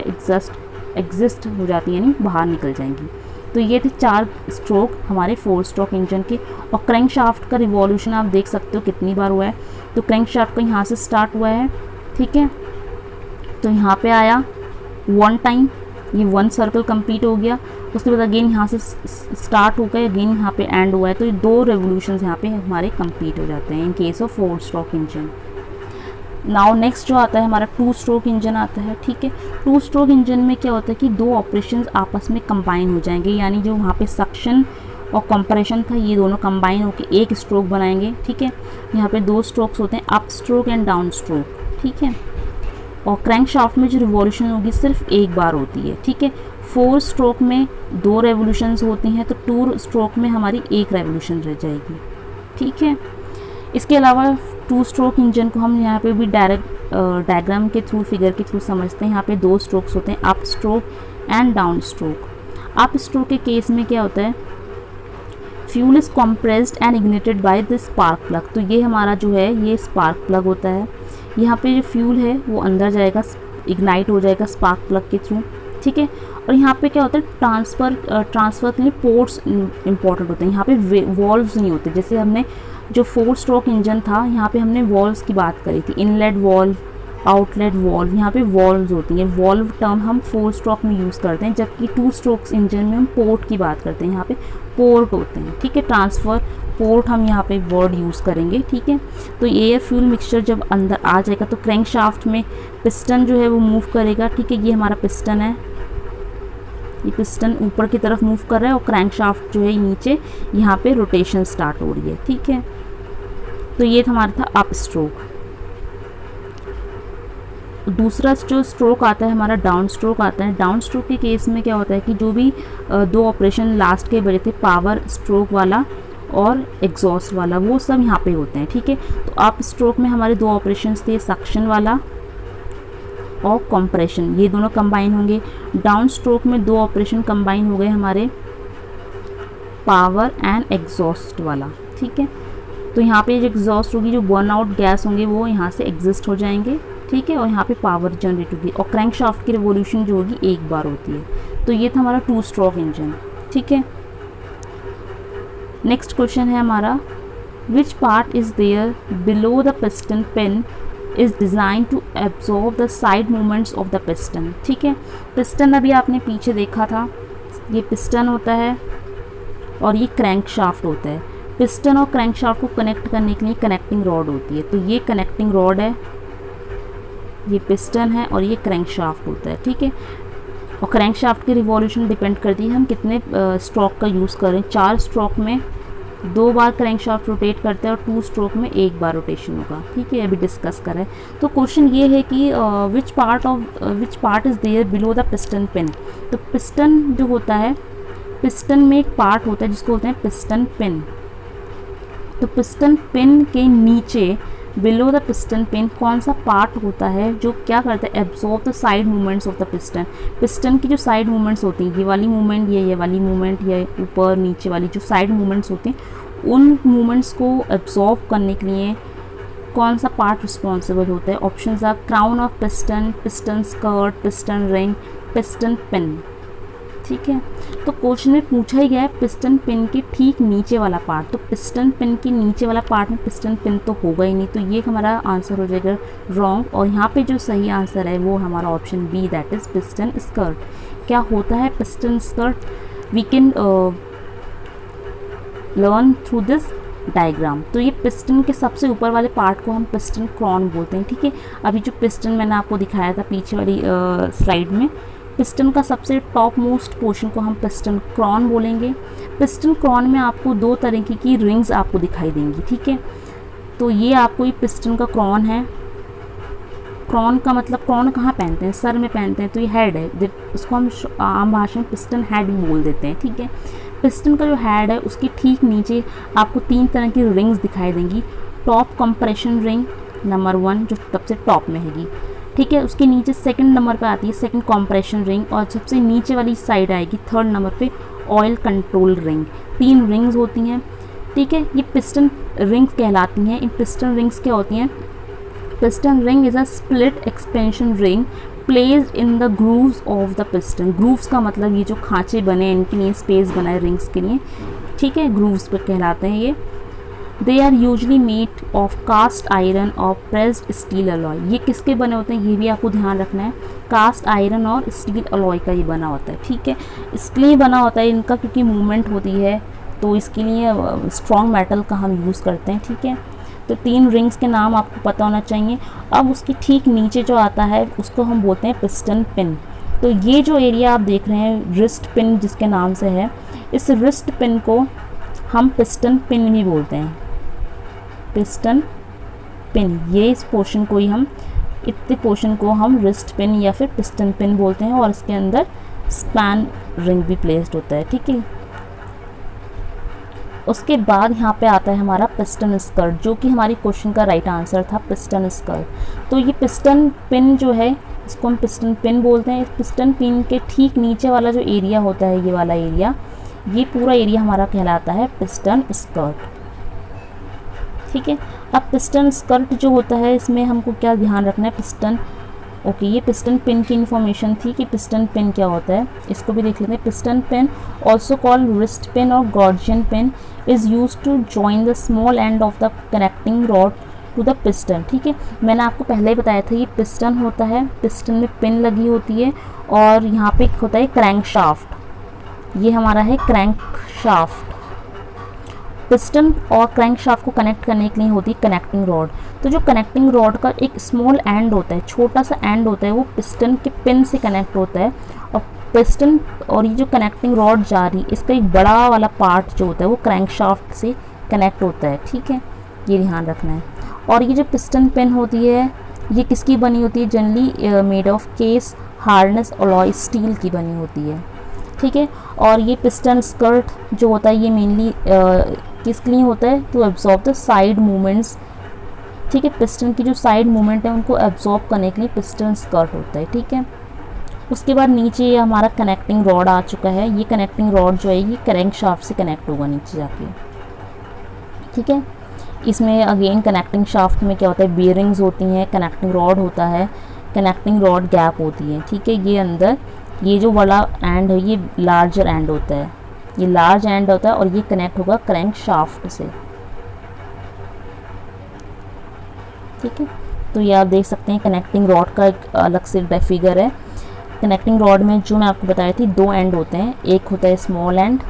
Speaker 1: एग्जिस्ट हो जाती है, यानी बाहर निकल जाएंगी। तो ये थे 4 स्ट्रोक हमारे 4 स्ट्रोक इंजन के। और क्रैंक शाफ्ट का रिवॉल्यूशन आप देख सकते हो कितनी बार हुआ है। तो क्रैंक शाफ्ट का यहाँ से स्टार्ट हुआ है, ठीक है, तो यहाँ पे आया 1 टाइम, ये 1 सर्कल कंप्लीट हो गया। उसके बाद अगेन यहाँ से स्टार्ट हो गया, अगेन यहाँ पे एंड हुआ है, तो ये 2 रेवोल्यूशंस यहाँ पे हमारे कंप्लीट हो जाते हैं इन case of 4 stroke engine. Now next जो आता है हमारा 2 स्ट्रोक इंजन आता है। ठीक है, 2 स्ट्रोक इंजन में क्या होता है कि 2 ऑपरेशंस आपस में कंबाइन हो जाएंगे, यानी जो वहाँ पे सक्शन और कंप्रेशन था ये दोनों कंबाइन होकर एक स्ट्रोक बनाएंगे। ठीक है, यहाँ पे 2 स्ट्रोक्स होते हैं, up stroke and down stroke. ठीक है, और क्रैंक शाफ्ट में जो रिवॉल्यूशन होगी सिर्फ एक बार होती है। ठीक है, 4 स्ट्रोक में 2 रेवोल्यूशंस होती हैं, तो 2 स्ट्रोक में हमारी 1 रेवोल्यूशन रह जाएगी। ठीक है, इसके अलावा 2 स्ट्रोक इंजन को हम यहाँ पे भी डायग्राम के थ्रू, फिगर के थ्रू समझते हैं। यहाँ पे 2 स्ट्रोक्स होते हैं, up stroke and down stroke. Up stroke के केस में क्या होता है, fuel is compressed and ignited by the spark plug. तो ये हमारा जो है ये स्पार्क प्लग होता है, यहाँ पे जो फ्यूल है वो अंदर जाएगा, इग्नाइट हो जाएगा स्पार्क प्लग के थ्रू। ठीक है, और यहाँ पे क्या होता है, ट्रांसफ़र के लिए पोर्ट्स इंपॉर्टेंट होते हैं, यहाँ पे वॉल्व्स नहीं होते। जैसे हमने जो 4 स्ट्रोक इंजन था यहाँ पे हमने वॉल्व्स की बात करी थी, इनलेट वॉल्व, आउटलेट वॉल्व, यहाँ पे वॉल्व्स होती हैं। वॉल्व टर्म हम 4 स्ट्रोक में यूज़ करते हैं, जबकि 2 स्ट्रोक्स इंजन में हम पोर्ट की बात करते हैं, यहाँ पे पोर्ट होते हैं। ठीक है, ट्रांसफ़र पोर्ट हम यहाँ पे वर्ड यूज़ करेंगे। ठीक है, तो एयर फ्यूल मिक्सचर जब अंदर आ जाएगा तो क्रैंक शाफ्ट में पिस्टन जो है वो मूव करेगा। ठीक है, ये हमारा पिस्टन है, ये पिस्टन ऊपर की तरफ मूव कर रहा है और क्रैंक शाफ्ट जो है नीचे यहाँ पे रोटेशन स्टार्ट हो रही है। ठीक है, तो ये हमारा था अप स्ट्रोक। दूसरा जो स्ट्रोक आता है हमारा डाउन स्ट्रोक आता है। डाउन स्ट्रोक के केस में क्या होता है कि जो भी 2 ऑपरेशन लास्ट के बजे थे, पावर स्ट्रोक वाला और एग्जॉस्ट वाला, वो सब यहाँ पे होते हैं। ठीक है, तो अप स्ट्रोक में हमारे 2 ऑपरेशंस थे, सक्शन वाला और कंप्रेशन, ये दोनों कंबाइन होंगे। डाउन स्ट्रोक में 2 ऑपरेशन कंबाइन हो गए हमारे, पावर एंड एग्जॉस्ट वाला। ठीक है, तो यहाँ पे जो एग्जॉस्ट होगी, जो बर्न आउट गैस होंगे वो यहाँ से एग्जिस्ट हो जाएंगे। ठीक है, और यहाँ पे पावर जनरेट होगी और क्रैंक शाफ्ट की रिवॉल्यूशन जो होगी एक बार होती है। तो ये था हमारा 2 स्ट्रोक इंजन। ठीक है, नेक्स्ट क्वेश्चन है हमारा, which part is there below the piston pin is design to absorb the side movements of the piston. ठीक है, पिस्टन अभी आपने पीछे देखा था, ये पिस्टन होता है और ये क्रैंक शाफ्ट होता है। पिस्टन और क्रैंक शाफ्ट को कनेक्ट करने के लिए कनेक्टिंग रॉड होती है, तो ये कनेक्टिंग रॉड है, ये पिस्टन है और ये क्रैंक शाफ्ट होता है। ठीक है, और क्रैंक शाफ्ट की रिवॉल्यूशन डिपेंड करती है हम कितने स्ट्रोक का यूज़ करें। 4 स्ट्रोक में 2 बार क्रैंक शाफ्ट रोटेट करते हैं और 2 स्ट्रोक में 1 बार रोटेशन होगा। ठीक है, अभी डिस्कस करें। तो क्वेश्चन ये है कि which part is there below the piston pin. तो पिस्टन जो होता है, पिस्टन में एक पार्ट होता है जिसको बोलते हैं पिस्टन पिन। तो पिस्टन पिन के नीचे बिलो द पिस्टन पिन कौन सा पार्ट होता है जो क्या करता है, absorb the side movements of the piston. Piston की जो साइड मूवमेंट्स होती हैं, ये वाली मूवमेंट, ये वाली मूवमेंट, या ऊपर नीचे वाली जो साइड मूवमेंट्स होती हैं, उन मूवमेंट्स को एब्जॉर्ब करने के लिए कौन सा पार्ट रिस्पॉन्सिबल होता है। Options are crown of piston, piston skirt, piston ring, piston pin. ठीक है, तो क्वेश्चन में पूछा ही गया है पिस्टन पिन के ठीक नीचे वाला पार्ट। तो पिस्टन पिन के नीचे वाला पार्ट में पिस्टन पिन तो होगा ही नहीं, तो ये हमारा आंसर हो जाएगा रॉन्ग। और यहाँ पे जो सही आंसर है वो हमारा option B, that is piston skirt. क्या होता है piston skirt, we can learn through this diagram. तो ये पिस्टन के सबसे ऊपर वाले पार्ट को हम पिस्टन क्रॉन बोलते हैं। ठीक है, अभी जो पिस्टन मैंने आपको दिखाया था पीछे वाली स्लाइड में, पिस्टन का सबसे टॉप मोस्ट पोर्शन को हम पिस्टन क्रॉन बोलेंगे। पिस्टन क्रॉन में आपको दो तरीके की रिंग्स आपको दिखाई देंगी, ठीक है। तो ये आपको ये पिस्टन का क्रॉन है। क्रॉन का मतलब क्रॉन कहाँ पहनते हैं, सर में पहनते हैं, तो ये हेड है, उसको हम आम भाषा में पिस्टन हेड भी बोल देते हैं, ठीक है। पिस्टन का जो हेड है उसके ठीक नीचे आपको 3 तरह की रिंग्स दिखाई देंगी। टॉप कंप्रेशन रिंग नंबर 1 जो सबसे टॉप में हैगी, ठीक है। उसके नीचे सेकंड नंबर पे आती है सेकंड कंप्रेशन रिंग, और सबसे नीचे वाली साइड आएगी थर्ड नंबर पे ऑयल कंट्रोल रिंग। 3 रिंग्स होती हैं, ठीक है। ये पिस्टन रिंग्स कहलाती हैं। इन पिस्टन रिंग्स क्या होती हैं? Piston ring is a split expansion ring placed in the grooves of the piston. Grooves का मतलब ये जो खांचे बने हैं इनके लिए स्पेस बनाए रिंग्स के लिए, ठीक है, ग्रूव्स पर कहलाते हैं ये। They are usually made of cast iron और प्रेस्ड स्टील अलॉय। ये किसके बने होते हैं ये भी आपको ध्यान रखना है। कास्ट आयरन और स्टील अलॉय का ये बना होता है, ठीक है। इसके लिए बना होता है इनका क्योंकि मूवमेंट होती है, तो इसके लिए स्ट्रॉन्ग मेटल का हम यूज़ करते हैं, ठीक है। तो 3 रिंग्स के नाम आपको पता होना चाहिए। अब उसके ठीक नीचे जो आता है उसको हम बोलते हैं पिस्टन पिन। तो ये जो एरिया आप देख रहे हैं रिस्ट पिन जिसके नाम से है, इस रिस्ट पिन को हम पिस्टन पिन भी बोलते हैं, पिस्टन पिन। ये इस पोर्शन को ही हम इतने पोर्शन को हम रिस्ट पिन या फिर पिस्टन पिन बोलते हैं, और इसके अंदर स्पैन रिंग भी प्लेस्ड होता है, ठीक है। उसके बाद यहाँ पे आता है हमारा पिस्टन स्कर्ट, जो कि हमारी क्वेश्चन का राइट आंसर था, पिस्टन स्कर्ट। तो ये पिस्टन पिन जो है इसको हम पिस्टन पिन बोलते हैं। इस पिस्टन पिन के ठीक नीचे वाला जो एरिया होता है, ये वाला एरिया, ये पूरा एरिया हमारा कहलाता है पिस्टन स्कर्ट, ठीक है। अब पिस्टन स्कर्ट जो होता है इसमें हमको क्या ध्यान रखना है, पिस्टन, ओके, ये पिस्टन पिन की इन्फॉर्मेशन थी कि पिस्टन पिन क्या होता है, इसको भी देख लेते हैं। Piston pin also called wrist pin और gudgeon pin is use to join the small end of the connecting rod to the piston, ठीक है। मैंने आपको पहले ही बताया था ये पिस्टन होता है, पिस्टन में पिन लगी होती है, और यहाँ पे होता है क्रैंक शाफ्ट। ये हमारा है क्रैंक शाफ्ट। पिस्टन और क्रैंक शाफ्ट को कनेक्ट करने के लिए होती है कनेक्टिंग रॉड। तो जो कनेक्टिंग रॉड का एक स्मॉल एंड होता है, छोटा सा एंड होता है, वो पिस्टन के पिन से कनेक्ट होता है, और पिस्टन और ये जो कनेक्टिंग रॉड जा रही इसका एक बड़ा वाला पार्ट जो होता है वो क्रैंक शाफ्ट से कनेक्ट होता है, ठीक है, ये ध्यान रखना है। और ये जो पिस्टन पिन होती है ये किसकी बनी होती है? Generally made of case hardness alloy steel की बनी होती है, ठीक है। और ये पिस्टन स्कर्ट जो होता है ये मेनली किसके लिए होता है? To absorb the side movements, ठीक है। पिस्टन की जो साइड मूवमेंट है उनको एब्जॉर्ब करने के लिए पिस्टन स्कर्ट होता है, ठीक है। उसके बाद नीचे ये हमारा कनेक्टिंग रॉड आ चुका है। ये कनेक्टिंग रॉड जो है ये क्रैंक शाफ्ट से कनेक्ट होगा नीचे जाके, ठीक है। इसमें अगेन कनेक्टिंग शाफ्ट में क्या होता है? बेयरिंग्स होती हैं, कनेक्टिंग रॉड होता है, कनेक्टिंग रॉड गैप होती है, ठीक है। ये अंदर ये जो बड़ा एंड है ये लार्जर एंड होता है, ये लार्ज एंड होता है, और ये कनेक्ट होगा क्रैंक शाफ्ट से, ठीक है। तो ये आप देख सकते हैं कनेक्टिंग रॉड का एक अलग से फिगर है। कनेक्टिंग रॉड में जो मैं आपको बताई थी 2 एंड होते हैं, एक होता है स्मॉल एंड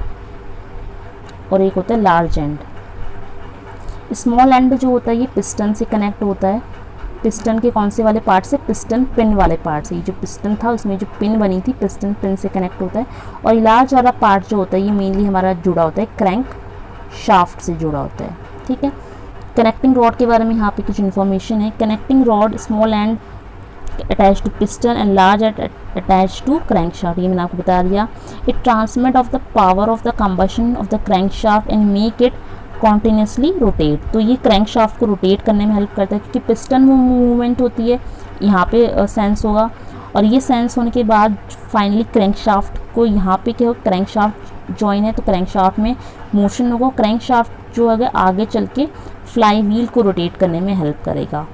Speaker 1: और एक होता है लार्ज एंड। स्मॉल एंड जो होता है ये पिस्टन से कनेक्ट होता है। पिस्टन के कौन से वाले पार्ट से? पिस्टन पिन वाले पार्ट से। ये जो पिस्टन था उसमें जो पिन बनी थी पिस्टन पिन से कनेक्ट होता है। और लार्ज वाला पार्ट जो होता है ये मेनली हमारा जुड़ा होता है क्रैंक शाफ्ट से जुड़ा होता है, ठीक है। कनेक्टिंग रॉड के बारे में यहाँ पे कुछ इन्फॉर्मेशन है। Connecting rod small end attach to piston and large attach to crank shaft, ये मैंने आपको बता दिया। It transmit of the power of the combustion of the crank shaft and make it continuously rotate. तो ये क्रैंक शाफ्ट को रोटेट करने में हेल्प करता है क्योंकि पिस्टन में मूवमेंट होती है, यहाँ पे सेंस होगा, और ये सेंस होने के बाद फाइनली क्रैंक शाफ्ट को यहाँ पे क्या होगा? क्रैंक शाफ्ट जॉइन है तो क्रैंक शाफ्ट में मोशन होगा। क्रैंक शाफ्ट जो है आगे चल के फ्लाई व्हील को रोटेट करने में हेल्प करेगा,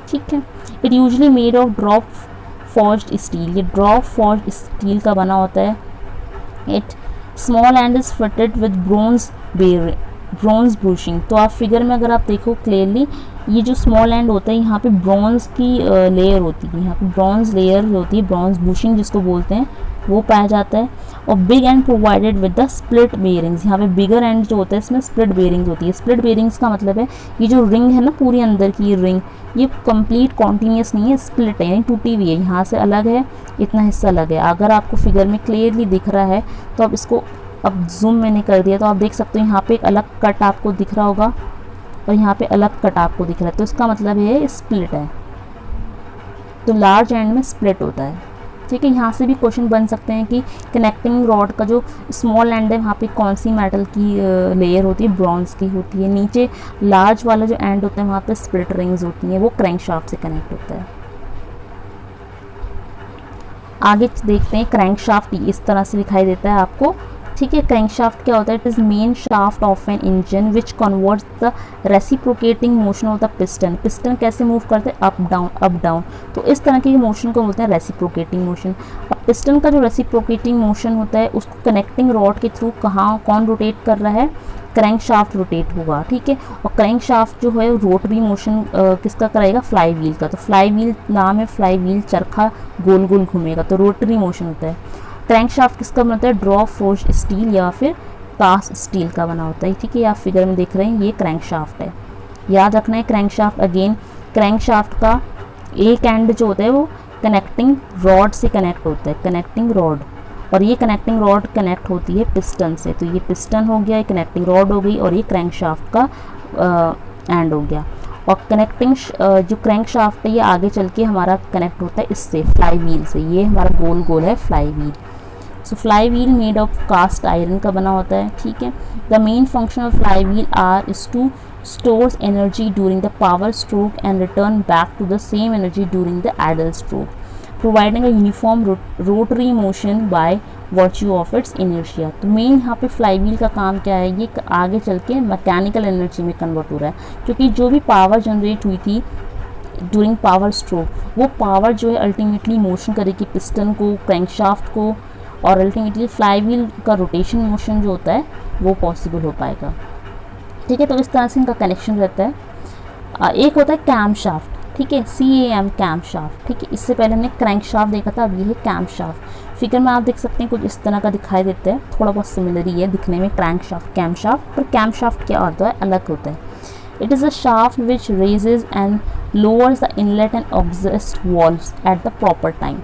Speaker 1: ठीक है। It usually made of drop forged steel, ये ड्रॉप फॉर्ज्ड स्टील का बना होता है। It small end is fitted with bronze brushing. तो आप फिगर में अगर आप देखो क्लियरली ये जो स्मॉल एंड होता है यहाँ पे ब्रॉन्ज की लेयर होती है, यहाँ पे ब्रॉन्ज लेयर होती है, ब्रॉन्ज ब्रूशिंग जिसको बोलते हैं वो पाया जाता है। और big and provided with the split bearings, यहाँ पे बिगर एंड जो होता है इसमें स्प्लिट बेयरिंग्स होती है। स्प्लिट बेयरिंग्स का मतलब है ये जो रिंग है ना पूरी अंदर की ये रिंग ये कंप्लीट कॉन्टीन्यूस नहीं है, स्प्लिट है यानी टूटी हुई है, यहाँ से अलग है, इतना हिस्सा अलग है। अगर आपको फिगर में क्लियरली दिख रहा है तो आप इसको अब जूम मैंने कर दिया तो आप देख सकते हो यहाँ पे एक अलग कट आपको दिख रहा होगा और यहाँ पे अलग कट आपको दिख रहा है, तो इसका मतलब ये स्प्लिट है। तो लार्ज एंड में स्प्लिट होता है, ठीक है। यहाँ से भी क्वेश्चन बन सकते हैं कि कनेक्टिंग रॉड का जो स्मॉल एंड है वहाँ पे कौन सी मेटल की लेयर होती है, ब्रॉन्ज की होती है। नीचे लार्ज वाला जो एंड होता है वहाँ पे स्प्लिट रिंग्स होती हैं, वो क्रैंकशाफ्ट से कनेक्ट होता है। आगे देखते हैं क्रैंकशाफ्ट इस तरह से दिखाई देता है आपको, ठीक है। क्रैंकशाफ्ट क्या होता है? It is main shaft of an engine which converts the reciprocating motion of the piston. Piston कैसे मूव करते हैं? अप डाउन अप डाउन, तो इस तरह की मोशन को बोलते हैं रेसिप्रोकेटिंग मोशन। अब पिस्टन का जो रेसिप्रोकेटिंग मोशन होता है उसको कनेक्टिंग रॉड के थ्रू कौन रोटेट कर रहा है? क्रैंकशाफ्ट रोटेट होगा, ठीक है। और क्रैंकशाफ्ट जो है रोटरी मोशन किसका कराएगा? फ्लाई व्हील का। तो फ्लाई व्हील नाम है, फ्लाई व्हील चरखा गोल गोल घूमेगा, तो रोटरी मोशन होता है। क्रैंकशाफ्ट किसका बनता है? ड्रॉ फोर्ज स्टील या फिर कास्ट स्टील का बना होता है, ठीक है। आप फिगर में देख रहे हैं ये क्रैंकशाफ्ट है, याद रखना है। क्रैंकशाफ्ट अगेन, क्रैंकशाफ्ट का एक एंड जो होता है वो कनेक्टिंग रॉड से कनेक्ट होता है, कनेक्टिंग रॉड, और ये कनेक्टिंग रॉड कनेक्ट होती है पिस्टन से। तो ये पिस्टन हो गया, ये कनेक्टिंग रॉड हो गई, और ये क्रैंकशाफ्ट का एंड हो गया। और कनेक्टिंग जो क्रैंकशाफ्ट है ये आगे चल के हमारा कनेक्ट होता है इससे, फ्लाई व्हील से। ये हमारा गोल गोल है fly wheel. So fly wheel made of cast iron का बना होता है, ठीक है। The main function of fly wheel are is to stores energy during the power stroke and return back to the same energy during the idle stroke, providing a uniform rotary motion by virtue of its inertia. तो मेन यहाँ पे फ्लाई व्हील का काम क्या है? ये आगे चल के मैकेनिकल एनर्जी में कन्वर्ट हो रहा है, क्योंकि जो भी पावर जनरेट हुई थी ड्यूरिंग पावर स्ट्रोक, वो पावर जो है अल्टीमेटली मोशन करेगी पिस्टन को, क्रैंकशाफ्ट को, और अल्टीमेटली फ्लाई व्हील का रोटेशन मोशन जो होता है वो पॉसिबल हो पाएगा, ठीक है। तो इस तरह से इनका कनेक्शन रहता है। एक होता है कैम शाफ्ट, ठीक है, CAM कैम शाफ्ट, ठीक है। इससे पहले हमने क्रैंक शाफ्ट देखा था, अब ये है कैम शाफ्ट। फिगर में आप देख सकते हैं कुछ इस तरह का दिखाई देता है, थोड़ा बहुत सिमिलर ही है दिखने में क्रैंक शाफ्ट कैम शाफ्ट, पर कैम शाफ्ट क्या होता है? अलग होता है। It is a shaft which raises and lowers the inlet and exhaust valves at the proper time.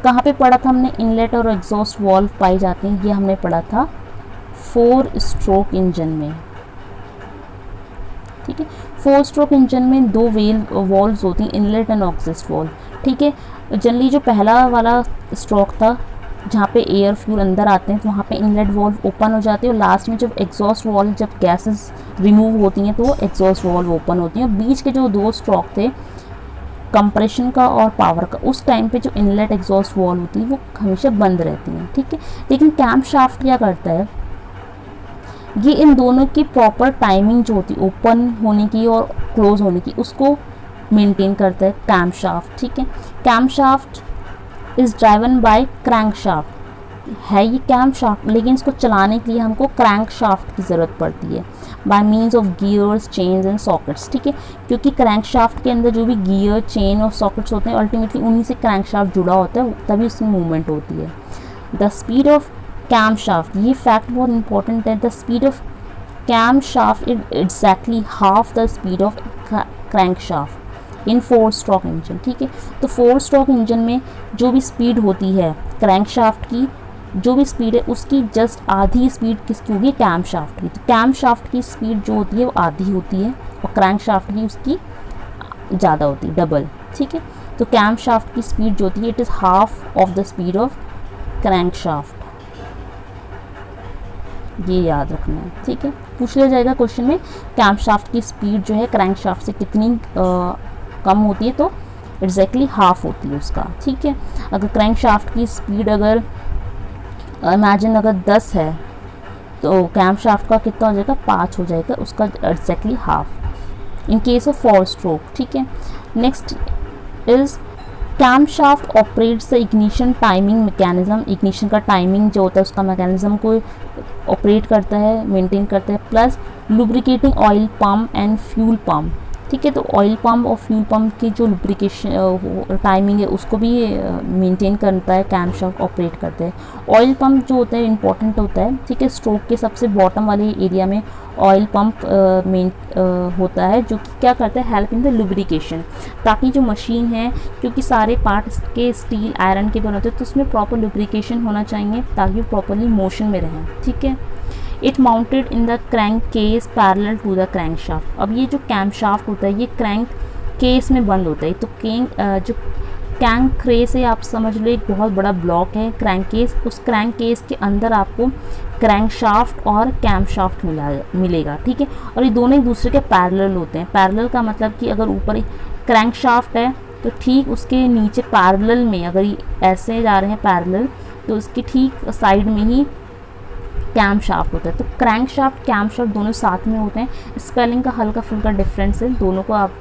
Speaker 1: कहाँ पे पढ़ा था हमने? इनलेट और एग्जॉस्ट वॉल्व पाई जाते हैं, ये हमने पढ़ा था 4 स्ट्रोक इंजन में, ठीक है। 4 स्ट्रोक इंजन में 2 वॉल्व्स होती हैं, इनलेट एंड एग्जॉस्ट वॉल्व, ठीक है। जनरली जो पहला वाला स्ट्रोक था जहाँ पे एयर फ्यूल अंदर आते हैं तो वहाँ पे इनलेट वॉल्व ओपन हो जाती है, और लास्ट में जब एग्जॉस्ट वॉल्व, जब गैसेस रिमूव होती हैं तो वो एग्जॉस्ट वॉल्व ओपन होती हैं। और बीच के जो 2 स्ट्रोक थे कंप्रेशन का और पावर का, उस टाइम पे जो इनलेट एग्जॉस्ट वॉल्व होती है वो हमेशा बंद रहती हैं, ठीक है। लेकिन कैम शाफ्ट क्या करता है? ये इन दोनों की प्रॉपर टाइमिंग जो होती है ओपन होने की और क्लोज होने की, उसको मेंटेन करता है कैम शाफ्ट, ठीक है। Cam shaft is driven by crank shaft है ये कैम शाफ्ट, लेकिन इसको चलाने के लिए हमको क्रैंक शाफ्ट की ज़रूरत पड़ती है bye means of gears, chains and sockets, ठीक है। क्योंकि क्रैंक शाफ्ट के अंदर जो भी गियर, चेन और सॉकेट्स होते हैं अल्टीमेटली उन्हीं से क्रैंक शाफ्ट जुड़ा होता है, तभी उसमें मूवमेंट होती है। The speed of cam shaft, ये फैक्ट बहुत इंपॉर्टेंट है, the speed of cam shaft is exactly half the speed of crank shaft in 4 stroke engine, ठीक है। तो 4 स्ट्रोक इंजन में जो भी स्पीड होती है क्रैंक शाफ्ट की, जो भी स्पीड है उसकी जस्ट आधी स्पीड किसकी होगी? कैम शाफ्ट की। तो कैम शाफ्ट की स्पीड जो होती है वो आधी होती है और क्रैंक शाफ्ट की उसकी ज़्यादा होती है, डबल, ठीक है। तो कैम शाफ्ट की स्पीड जो होती है it is half of the speed of crank shaft, ये याद रखना है, ठीक है। पूछ लिया जाएगा क्वेश्चन में कैम शाफ्ट की स्पीड जो है क्रैंक शाफ्ट से कितनी कम होती है, तो एग्जैक्टली हाफ होती है उसका, ठीक है। अगर क्रैंक शाफ्ट की स्पीड अगर इमेजिन अगर 10 है तो कैम शाफ्ट का कितना हो जाएगा? 5 हो जाएगा, उसका exactly half in case of 4 stroke, ठीक है। Next is cam shaft operates the ignition timing mechanism. Ignition का टाइमिंग जो होता है उसका मैकेनिज्म को ऑपरेट करता है, मेंटेन करता है, plus lubricating oil pump and fuel pump, ठीक है। तो ऑयल पम्प और फ्यूल पम्प की जो लुब्रिकेशन टाइमिंग है उसको भी मेंटेन करता है, कैम शाफ्ट ऑपरेट करते हैं। ऑयल पम्प जो होता है इंपॉर्टेंट होता है, ठीक है। स्ट्रोक के सबसे बॉटम वाले एरिया में ऑयल पम्प होता है, जो कि क्या करता है, हेल्प इन द लुब्रिकेशन, ताकि जो मशीन है, क्योंकि सारे पार्ट्स के स्टील आयरन के बने होते हैं, तो उसमें प्रॉपर लुब्रिकेशन होना चाहिए ताकि वो प्रॉपरली मोशन में रहें, ठीक है। It mounted in the crank case parallel to the crank shaft. अब ये जो कैम शाफ्ट होता है ये क्रैंक केस में बंद होता है। तो जो क्रैंक केस है, आप समझ लो एक बहुत बड़ा ब्लॉक है क्रैंक केस, उस क्रैंक केस के अंदर आपको क्रैंक शाफ्ट और कैम शाफ्ट मिलेगा, ठीक है। और ये दोनों एक दूसरे के पैरेलल होते हैं। पैरेलल का मतलब कि अगर ऊपर क्रैंक शाफ्ट है तो ठीक उसके नीचे पैरेलल में, अगर ये ऐसे जा रहे हैं पैरेलल, तो उसके ठीक साइड में ही कैम शाफ्ट होता है। तो क्रैंक शाफ्ट कैम शाफ्ट दोनों साथ में होते हैं। स्पेलिंग का हल्का फुल्का डिफरेंस है दोनों को आप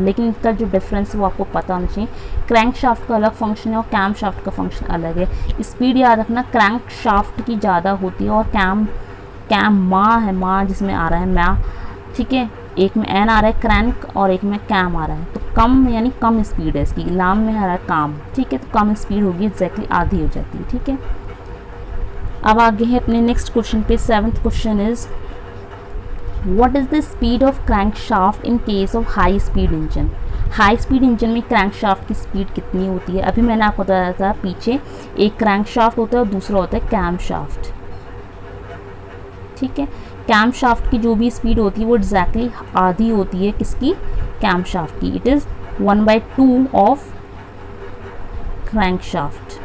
Speaker 1: लेकिन इनका जो डिफरेंस है वो आपको पता होना चाहिए। क्रैंक शाफ्ट का अलग फंक्शन है और कैम शाफ्ट का फंक्शन अलग है। स्पीड याद रखना, क्रैंक शाफ्ट की ज़्यादा होती है और कैम माँ है, माँ जिसमें आ रहा है मा, ठीक है। एक में एन आ रहा है क्रैंक और एक में कैम आ रहा है, तो कम यानी कम स्पीड है इसकी, नाम में आ रहा है काम, ठीक है। तो कम स्पीड होगी, एग्जैक्टली आधी हो जाती है, ठीक है। अब आगे है अपने नेक्स्ट क्वेश्चन पे। 7th question is what is the speed of crank shaft in case of high speed engine. High speed engine में क्रैंक शाफ्ट की स्पीड कितनी होती है। अभी मैंने आपको बताया था पीछे, एक क्रैंक शाफ्ट होता है और दूसरा होता है कैम शाफ्ट, ठीक है। कैम शाफ्ट की जो भी स्पीड होती है वो एग्जैक्टली आधी होती है किसकी, कैम शाफ्ट की। It is 1/2 of crank shaft,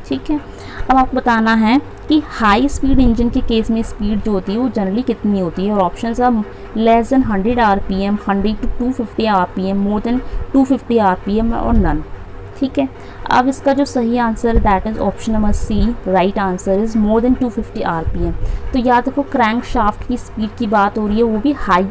Speaker 1: ठीक है। अब आपको बताना है कि हाई स्पीड इंजन के केस में स्पीड जो होती है वो जनरली कितनी होती है, और options are less than 100 RPM, 100 to 250 RPM, more than 250 RPM और नन, ठीक है। अब इसका जो सही आंसर है that is option number C, right answer is more than 250 RPM. तो याद रखो क्रैंक शाफ्ट की स्पीड की बात हो रही है, वो भी हाई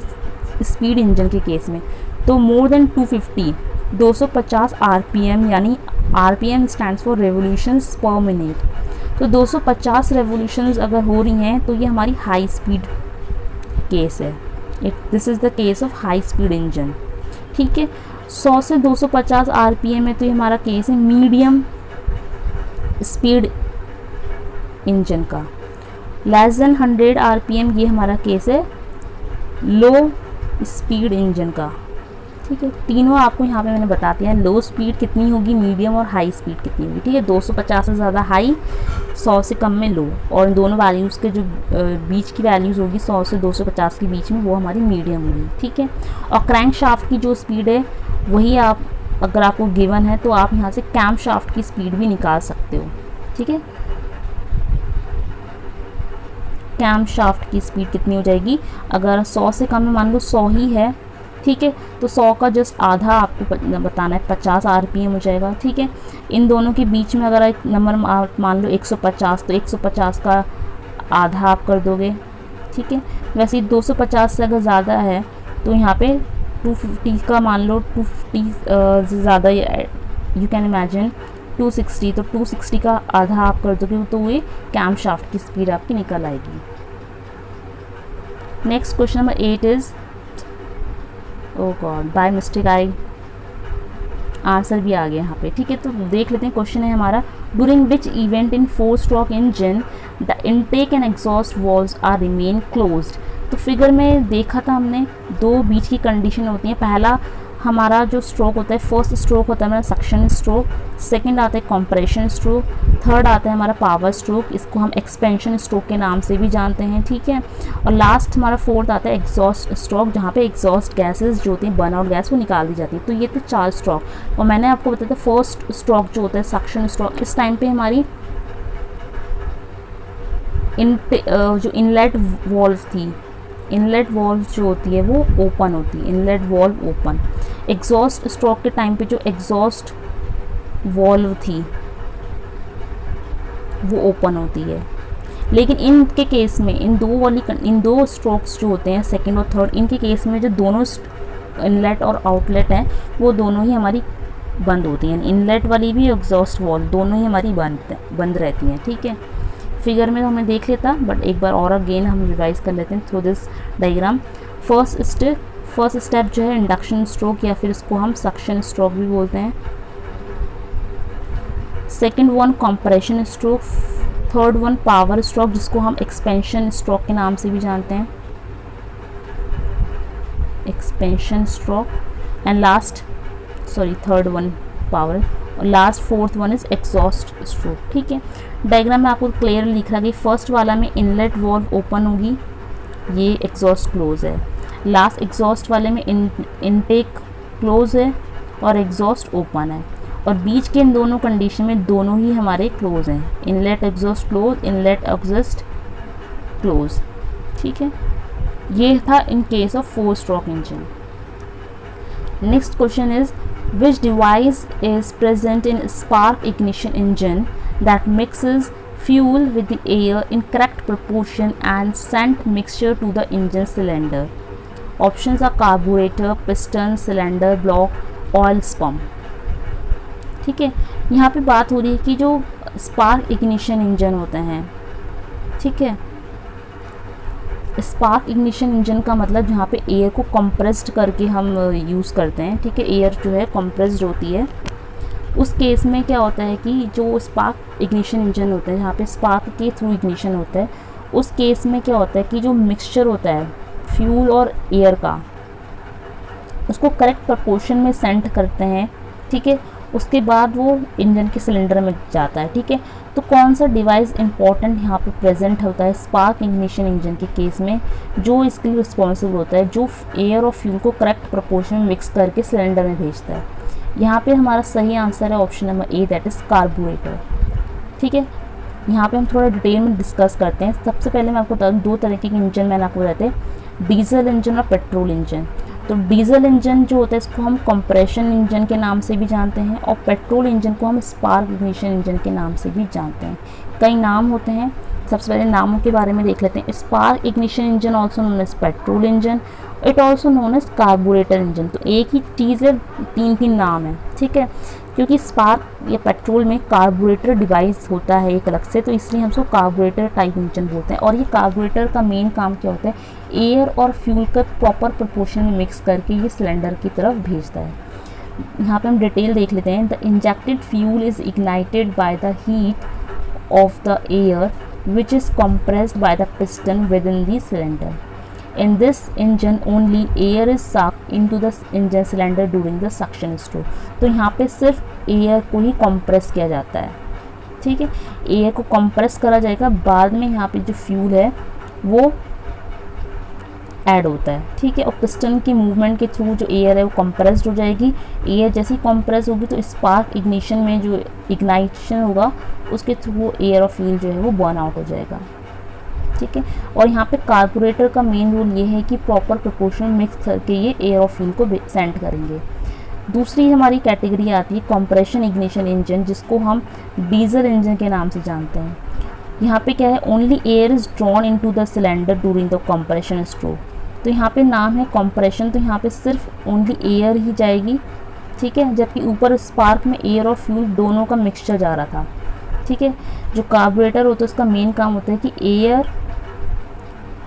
Speaker 1: स्पीड इंजन के केस में। तो मोर देन 250 आरपीएम, यानी आरपीएम स्टैंड्स फॉर रेवोल्यूशंस पर मिनट। तो 250 रेवोल्यूशंस अगर हो रही हैं तो ये हमारी हाई स्पीड केस है। This is the case of high speed engine, ठीक है। 100 से 250 आरपीएम है तो ये हमारा केस है मीडियम स्पीड इंजन का। लेस देन 100 आरपीएम ये हमारा केस है लो स्पीड इंजन का, ठीक है। तीनों आपको यहाँ पे मैंने बता दिया है, लो स्पीड कितनी होगी, मीडियम और हाई स्पीड कितनी होगी, ठीक है। 250 से ज़्यादा हाई, 100 से कम में लो, और इन दोनों वैल्यूज़ के जो बीच की वैल्यूज़ होगी 100 से 250 के बीच में, वो हमारी मीडियम होगी, ठीक है। और क्रैंक शाफ्ट की जो स्पीड है वही आप, अगर आपको गिवन है तो आप यहाँ से कैम शाफ्ट की स्पीड भी निकाल सकते हो, ठीक है। कैम शाफ्ट की स्पीड कितनी हो जाएगी, अगर 100 से कम में मान लो 100 ही है, ठीक है, तो 100 का जस्ट आधा आपको बताना है, 50 आरपीएम हो जाएगा, ठीक है। इन दोनों के बीच में अगर एक नंबर मान लो 150, तो 150 का आधा आप कर दोगे, ठीक है। वैसे ही 250 से अगर ज़्यादा है तो यहाँ पे 250 का मान लो, 250 से ज़्यादा यू कैन इमेजिन 260, तो 260 का आधा आप कर दोगे तो ये कैम शाफ्ट की स्पीड आपकी निकल आएगी। Next question number 8 is, oh God by mistake answer भी आ गया यहाँ पे, ठीक है। तो देख लेते हैं, क्वेश्चन है हमारा, during which event in 4 stroke engine the intake and exhaust valves are remain closed. तो फिगर में देखा था हमने, दो बीच की कंडीशन होती हैं। पहला हमारा जो स्ट्रोक होता है, फर्स्ट स्ट्रोक होता है हमारा सक्शन स्ट्रोक, सेकंड आता है कंप्रेशन स्ट्रोक, थर्ड आता है हमारा पावर स्ट्रोक, इसको हम एक्सपेंशन स्ट्रोक के नाम से भी जानते हैं, ठीक है। और लास्ट हमारा फोर्थ आता है एग्जॉस्ट स्ट्रोक, जहाँ पे एग्जॉस्ट गैसेस जो होती हैं, बर्न आउट गैस, वो निकाल दी जाती है। तो ये थे 4 स्ट्रोक। और मैंने आपको बताया था फर्स्ट स्ट्रोक जो होता है सक्शन स्ट्रोक, इस टाइम पे हमारी जो इनलेट वॉल्व थी, इनलेट वॉल्व जो होती है वो ओपन होती है, inlet valve open. Exhaust stroke के टाइम पे जो एग्जॉस्ट वॉल्व थी वो ओपन होती है। लेकिन इनके केस में इन दो स्ट्रोक्स जो होते हैं सेकंड और थर्ड, इनके केस में जो दोनों इनलेट और आउटलेट हैं वो दोनों ही हमारी बंद होती हैं। इनलेट वाली भी एग्जॉस्ट वॉल्व दोनों ही हमारी बंद रहती हैं, ठीक है। फिगर में तो हमने देख लेता, बट एक बार और अगेन हम रिवाइज कर लेते हैं through this diagram. First step जो है इंडक्शन स्ट्रोक या फिर इसको हम सक्शन स्ट्रोक भी बोलते हैं। Second one compression stroke, third one power stroke जिसको हम एक्सपेंशन स्ट्रोक के नाम से भी जानते हैं, expansion stroke, and last third one power, और last fourth one is exhaust stroke. ठीक है, डायग्राम में आपको क्लियर लिख रहा है कि फर्स्ट वाला में इनलेट वॉल्व ओपन होगी, ये एग्जॉस्ट क्लोज है। लास्ट एग्जॉस्ट वाले में इनटेक क्लोज है और एग्जॉस्ट ओपन है, और बीच के इन दोनों कंडीशन में दोनों ही हमारे क्लोज हैं, inlet exhaust close, inlet exhaust close. ठीक है, ये था इन case of 4 stroke engine. Next question is which device is present in spark ignition engine that mixes fuel with the air in correct proportion and send mixture to the engine cylinder. Options are carburetor, piston, cylinder block, oil pump. ठीक है, यहाँ पे बात हो रही है कि जो स्पार्क इग्निशन इंजन होते हैं, ठीक है, स्पार्क इग्निशन इंजन का मतलब जहाँ पे एयर को कंप्रेस्ड करके हम यूज़ करते हैं। ठीक है, एयर जो है कंप्रेस्ड होती है, उस केस में क्या होता है कि जो स्पार्क इग्निशन इंजन होता है जहाँ पे स्पार्क के थ्रू इग्निशन होता है, उस केस में क्या होता है कि जो मिक्सचर होता है फ्यूल और एयर का, उसको करेक्ट प्रपोर्शन में सेंड करते हैं। ठीक है, उसके बाद वो इंजन के सिलेंडर में जाता है। ठीक है, तो कौन सा डिवाइस इंपॉर्टेंट यहाँ पे प्रेजेंट होता है स्पार्क इग्निशन इंजन के केस में, जो इसके लिए रिस्पॉन्सिबल होता है, जो एयर और फ्यूल को करेक्ट प्रपोर्शन में मिक्स करके सिलेंडर में भेजता है। यहाँ पे हमारा सही आंसर है option number A, that is carburettor. ठीक है, यहाँ पे हम थोड़ा डिटेल में डिस्कस करते हैं। सबसे पहले मैं आपको बता दूँ, 2 तरीके के इंजन मैंने आपको बताते हैं, डीजल इंजन और पेट्रोल इंजन। तो डीजल इंजन जो होता है इसको हम कंप्रेशन इंजन के नाम से भी जानते हैं, और पेट्रोल इंजन को हम स्पार्क इग्निशन इंजन के नाम से भी जानते हैं। कई नाम होते हैं, सबसे पहले नामों के बारे में देख लेते हैं। Spark ignition engine also known as petrol engine, it also known as carburettor engine. तो एक ही चीज़ है, 3 नाम है। ठीक है, क्योंकि स्पार्क या पेट्रोल में कार्बोरेटर डिवाइस होता है एक अलग से, तो इसलिए हम उसको कार्बोरेटर टाइप इंजन बोलते हैं। और ये कार्बोरेटर का मेन काम क्या होता है, एयर और फ्यूल का प्रॉपर प्रोपोर्शन में मिक्स करके ये सिलेंडर की तरफ भेजता है। यहाँ पे हम डिटेल देख लेते हैं। The injected fuel is ignited by the heat of the air which is compressed by the piston within the cylinder. In this engine only air is sucked into the engine cylinder during the suction stroke. तो यहाँ पे सिर्फ एयर को ही कंप्रेस किया जाता है। ठीक है, एयर को कंप्रेस करा जाएगा, बाद में यहाँ पे जो फ्यूल है वो ऐड होता है। ठीक है, और पिस्टन की मूवमेंट के थ्रू जो एयर है वो कंप्रेस्ड हो जाएगी। एयर जैसी कंप्रेस होगी तो स्पार्क इग्निशन में जो इग्नाइशन होगा उसके थ्रू वो एयर और फ्यूल जो है वो बर्न आउट हो जाएगा। ठीक है, और यहाँ पे कार्बोरेटर का मेन रोल ये है कि प्रॉपर प्रोपोर्शन में मिक्स करके ये एयर और फ्यूल को सेंड करेंगे। दूसरी हमारी कैटेगरी आती है कंप्रेशन इग्निशन इंजन, जिसको हम डीजल इंजन के नाम से जानते हैं। यहाँ पे क्या है, only air is drawn into the cylinder during the compression stroke. तो यहाँ पे नाम है कंप्रेशन, तो यहाँ पे सिर्फ ओनली एयर ही जाएगी। ठीक है, जबकि ऊपर स्पार्क में एयर और फ्यूल दोनों का मिक्सचर जा रहा था। ठीक है, जो कार्बोरेटर होता है उसका मेन काम होता है कि एयर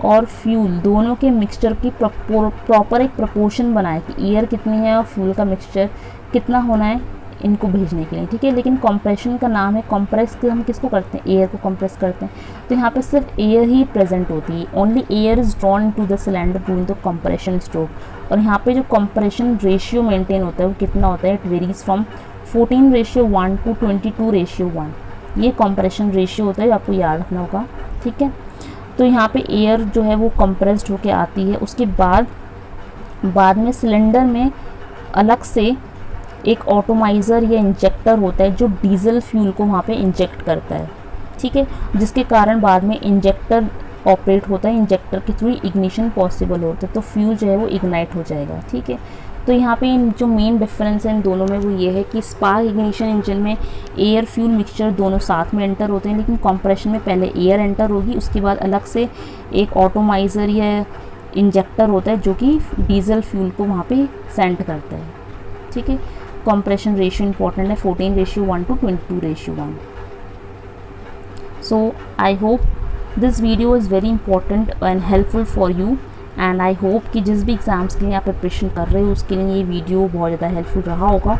Speaker 1: और फ्यूल दोनों के मिक्सचर की प्रॉपर एक प्रपोर्शन बनाए कि एयर कितनी है और फ्यूल का मिक्सचर कितना होना है इनको भेजने के लिए। ठीक है, लेकिन कंप्रेशन का नाम है, कंप्रेस हम किसको करते हैं, एयर को कंप्रेस करते हैं। तो यहाँ पे सिर्फ एयर ही प्रेजेंट होती है, only air is drawn into the cylinder during the compression stroke. और यहाँ पे जो कंप्रेशन रेशियो मेंटेन होता है वो कितना होता है, इट वेरीज फ्रॉम 14:1 to 22:1। ये कंप्रेशन रेशियो होता है, आपको याद रखना होगा। ठीक है, तो यहाँ पे एयर जो है वो कंप्रेस्ड होके आती है, उसके बाद में सिलेंडर में अलग से एक ऑटोमाइज़र या इंजेक्टर होता है जो डीजल फ्यूल को वहाँ पे इंजेक्ट करता है। ठीक है, जिसके कारण बाद में इंजेक्टर ऑपरेट होता है, इंजेक्टर के थ्रू इग्निशन पॉसिबल होता है, तो फ्यूल जो है वो इग्नाइट हो जाएगा। ठीक है, तो यहाँ पे जो मेन डिफरेंस है इन दोनों में वो ये है कि स्पार्क इग्निशन इंजन में एयर फ्यूल मिक्सचर दोनों साथ में एंटर होते हैं, लेकिन कंप्रेशन में पहले एयर एंटर होगी, उसके बाद अलग से एक ऑटोमाइज़र या इंजेक्टर होता है जो कि डीजल फ्यूल को वहाँ पे सेंड करता है। ठीक है, कंप्रेशन रेशियो इंपॉर्टेंट है, 14:1 to 22:1। So I hope this video is very important and helpful for you. And I hope कि जिस भी एग्ज़ाम्स के लिए आप प्रिपरेशन कर रहे हो उसके लिए ये वीडियो बहुत ज़्यादा हेल्पफुल रहा होगा।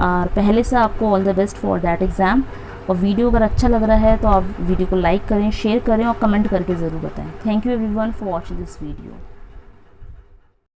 Speaker 1: और पहले से आपको all the best for that exam. और वीडियो अगर अच्छा लग रहा है तो आप वीडियो को लाइक करें, शेयर करें और कमेंट करके ज़रूर बताएं। Thank you everyone for watching this video.